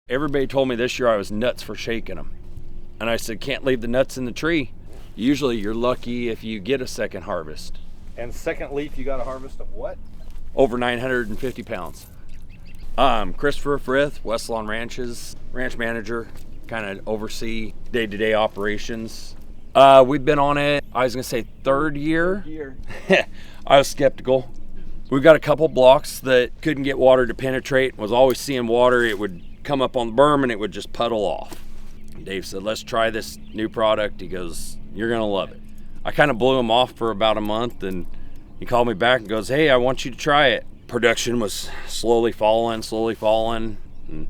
Everybody told me this year I was nuts for shaking them. And I said, can't leave the nuts in the tree. Usually you're lucky if you get a second harvest. And second leaf, you got a harvest of what? Over 950 pounds. Christopher Frith, Westlawn Ranches, ranch manager, kind of oversee day-to-day operations. We've been on it, I was gonna say third year. I was skeptical. We've got a couple blocks that couldn't get water to penetrate, was always seeing water. It would come up on the berm and it would just puddle off. Dave said, let's try this new product. He goes, you're gonna love it. I kind of blew him off for about a month, and he called me back and goes, hey, I want you to try it. Production was slowly falling. And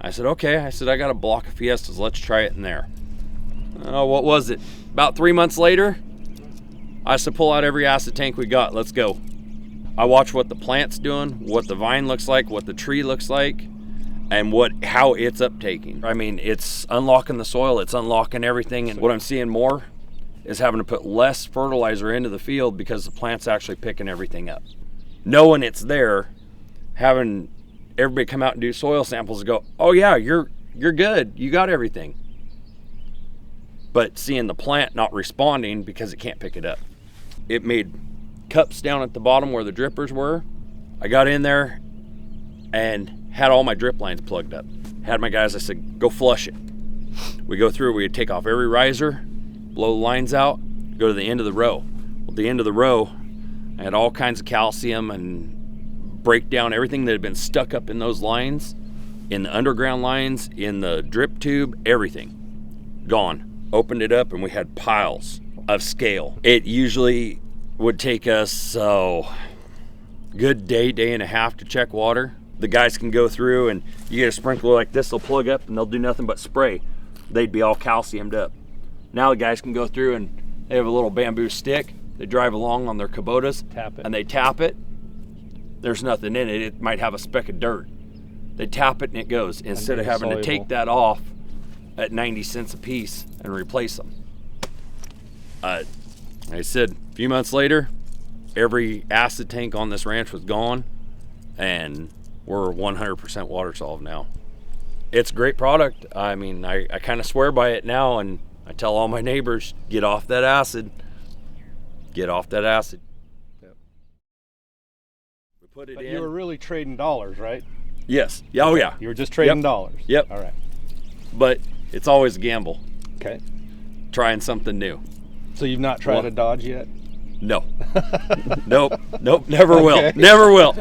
I said, okay. I said, I got a block of Fiestas. Let's try it in there. Oh, what was it? About 3 months later, I said, pull out every acid tank we got. Let's go. I watch what the plant's doing, what the vine looks like, what the tree looks like, and how it's uptaking. I mean, it's unlocking the soil. It's unlocking everything. And what I'm seeing more is having to put less fertilizer into the field because the plant's actually picking everything up. Knowing it's there, having everybody come out and do soil samples and go, oh yeah, you're good, you got everything. But seeing the plant not responding because it can't pick it up. It made cups down at the bottom where the drippers were. I got in there and had all my drip lines plugged up. Had my guys, I said, go flush it. We go through, we take off every riser, blow the lines out, go to the end of the row. Well, the end of the row, I had all kinds of calcium and break down everything that had been stuck up in those lines, in the underground lines, in the drip tube, everything gone. Opened it up and we had piles of scale. It usually would take us good day and a half to check water. The guys can go through and you get a sprinkler like this, they'll plug up and they'll do nothing but spray. They'd be all calciumed up. Now the guys can go through and they have a little bamboo stick. They drive along on their Kubotas, and they tap it. There's nothing in it. It might have a speck of dirt. They tap it and it goes, instead of having to take that off at 90 cents a piece and replace them. I said, a few months later, every acid tank on this ranch was gone, and we're 100% WaterSOLV now. It's a great product. I mean, I kind of swear by it now, and I tell all my neighbors, get off that acid. Get off that acid. Yep. We put it but in. You were really trading dollars, right? Yes. Oh yeah. You were just trading dollars. Yep. All right. But it's always a gamble. Okay. Trying something new. So you've not tried a Dodge yet? No. Nope. Never will. Never will.